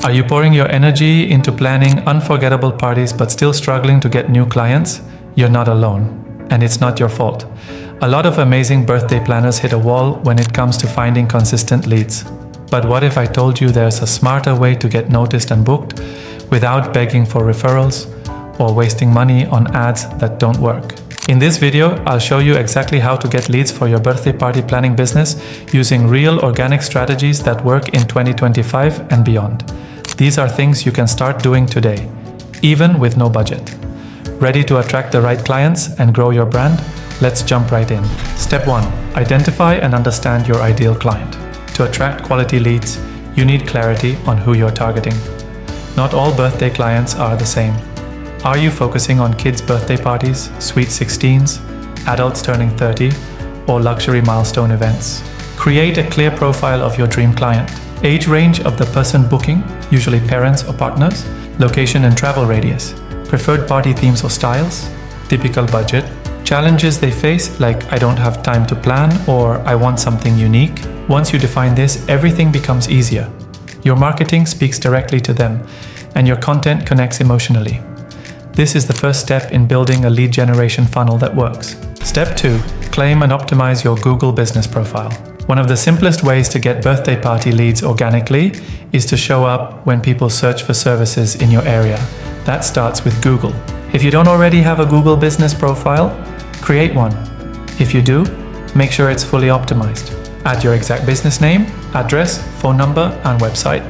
Are you pouring your energy into planning unforgettable parties but still struggling to get new clients? You're not alone, and it's not your fault. A lot of amazing birthday planners hit a wall when it comes to finding consistent leads. But what if I told you there's a smarter way to get noticed and booked without begging for referrals or wasting money on ads that don't work? In this video, I'll show you exactly how to get leads for your birthday party planning business using real organic strategies that work in 2025 and beyond. These are things you can start doing today, even with no budget. Ready to attract the right clients and grow your brand? Let's jump right in. Step 1. Identify and understand your ideal client. To attract quality leads, you need clarity on who you're targeting. Not all birthday clients are the same. Are you focusing on kids' birthday parties, sweet 16s, adults turning 30, or luxury milestone events? Create a clear profile of your dream client. Age range of the person booking, usually parents or partners, location and travel radius, preferred party themes or styles, typical budget, challenges they face like I don't have time to plan or I want something unique. Once you define this, everything becomes easier. Your marketing speaks directly to them and your content connects emotionally. This is the first step in building a lead generation funnel that works. Step 2. Claim and optimize your Google business profile. One of the simplest ways to get birthday party leads organically is to show up when people search for services in your area. That starts with Google. If you don't already have a Google business profile, create one. If you do, make sure it's fully optimized. Add your exact business name, address, phone number, and website.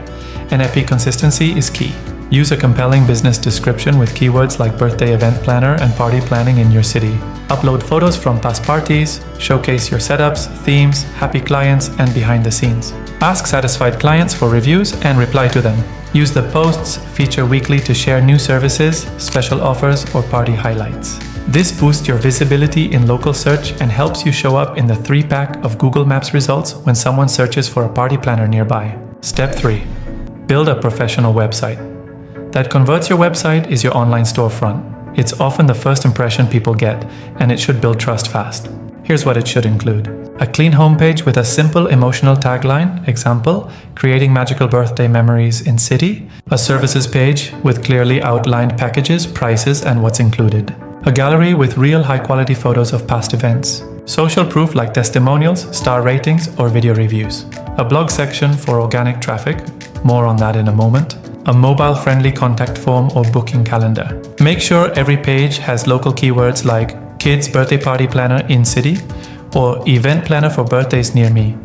NFP consistency is key. Use a compelling business description with keywords like birthday event planner and party planning in your city. Upload photos from past parties, showcase your setups, themes, happy clients, and behind the scenes. Ask satisfied clients for reviews and reply to them. Use the posts feature weekly to share new services, special offers, or party highlights. This boosts your visibility in local search and helps you show up in the 3-pack of Google Maps results when someone searches for a party planner nearby. Step 3. Build a professional website. That converts your website is your online storefront. It's often the first impression people get, and it should build trust fast. Here's what it should include. A clean homepage with a simple emotional tagline, example, creating magical birthday memories in city. A services page with clearly outlined packages, prices, and what's included. A gallery with real high-quality photos of past events. Social proof like testimonials, star ratings, or video reviews. A blog section for organic traffic. More on that in a moment. A mobile-friendly contact form or booking calendar. Make sure every page has local keywords like kids birthday party planner in city or event planner for birthdays near me.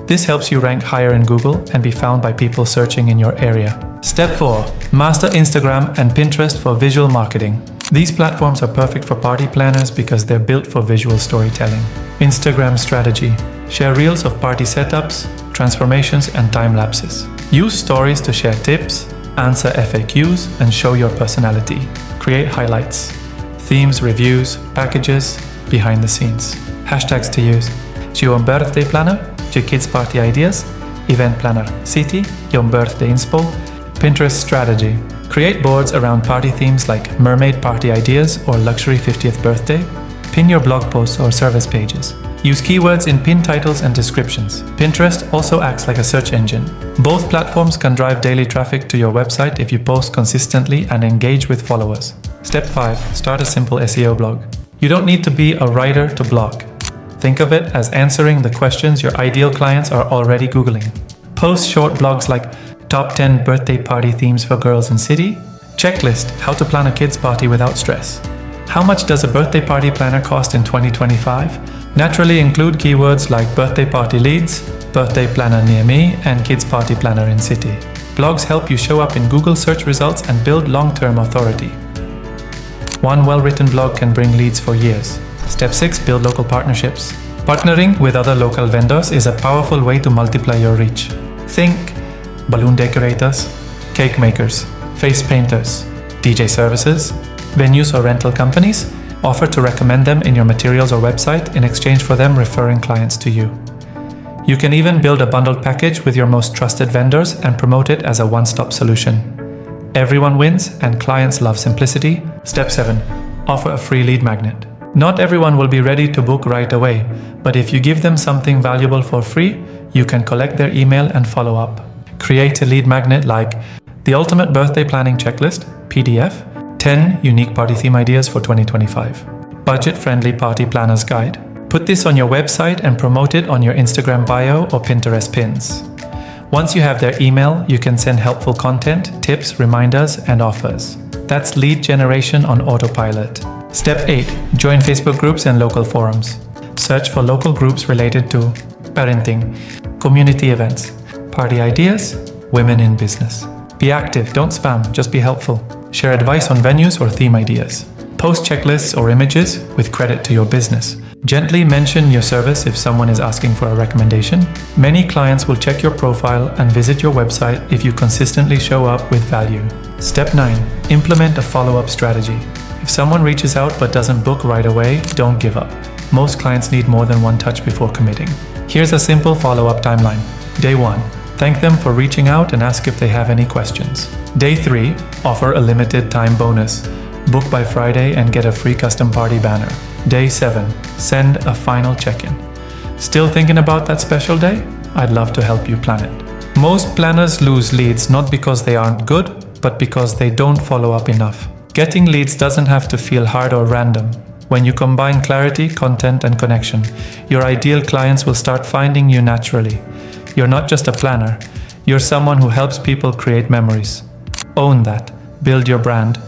This helps you rank higher in Google and be found by people searching in your area. Step 4. Master Instagram and Pinterest for visual marketing. These platforms are perfect for party planners because they're built for visual storytelling. Instagram strategy. Share reels of party setups, transformations, and time lapses. Use stories to share tips, answer FAQs, and show your personality. Create highlights, themes, reviews, packages, behind the scenes. Hashtags to use. Your birthday planner, your kids party ideas, event planner city, your birthday inspo, Pinterest strategy. Create boards around party themes like mermaid party ideas or luxury 50th birthday. Pin your blog posts or service pages. Use keywords in pin titles and descriptions. Pinterest also acts like a search engine. Both platforms can drive daily traffic to your website if you post consistently and engage with followers. Step 5. Start a simple SEO blog. You don't need to be a writer to blog. Think of it as answering the questions your ideal clients are already Googling. Post short blogs like Top 10 birthday party themes for girls in city. Checklist, how to plan a kids party without stress. How much does a birthday party planner cost in 2025? Naturally include keywords like birthday party leads, birthday planner near me, and kids party planner in city. Blogs help you show up in Google search results and build long-term authority. One well-written blog can bring leads for years. Step 6. Build local partnerships. Partnering with other local vendors is a powerful way to multiply your reach. Think balloon decorators, cake makers, face painters, DJ services, venues or rental companies. Offer to recommend them in your materials or website in exchange for them referring clients to you. You can even build a bundled package with your most trusted vendors and promote it as a one-stop solution. Everyone wins and clients love simplicity. Step 7. Offer a free lead magnet. Not everyone will be ready to book right away, but if you give them something valuable for free, you can collect their email and follow up. Create a lead magnet like The Ultimate Birthday Planning Checklist, PDF, 10 unique party theme ideas for 2025. Budget-friendly party planner's guide. Put this on your website and promote it on your Instagram bio or Pinterest pins. Once you have their email, you can send helpful content, tips, reminders, and offers. That's lead generation on autopilot. Step 8. Join Facebook groups and local forums. Search for local groups related to parenting, community events, party ideas, women in business. Be active, don't spam, just be helpful. Share advice on venues or theme ideas. Post checklists or images with credit to your business. Gently mention your service if someone is asking for a recommendation. Many clients will check your profile and visit your website if you consistently show up with value. Step 9. Implement a follow-up strategy. If someone reaches out but doesn't book right away, don't give up. Most clients need more than one touch before committing. Here's a simple follow-up timeline. Day 1. Thank them for reaching out and ask if they have any questions. Day 3. Offer a limited time bonus. Book by Friday and get a free custom party banner. Day 7. Send a final check-in. Still thinking about that special day? I'd love to help you plan it. Most planners lose leads not because they aren't good, but because they don't follow up enough. Getting leads doesn't have to feel hard or random. When you combine clarity, content, and connection, your ideal clients will start finding you naturally. You're not just a planner, you're someone who helps people create memories. Own that, build your brand,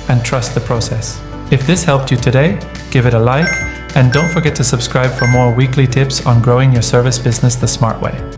and trust the process. If this helped you today, give it a like, and don't forget to subscribe for more weekly tips on growing your service business the smart way.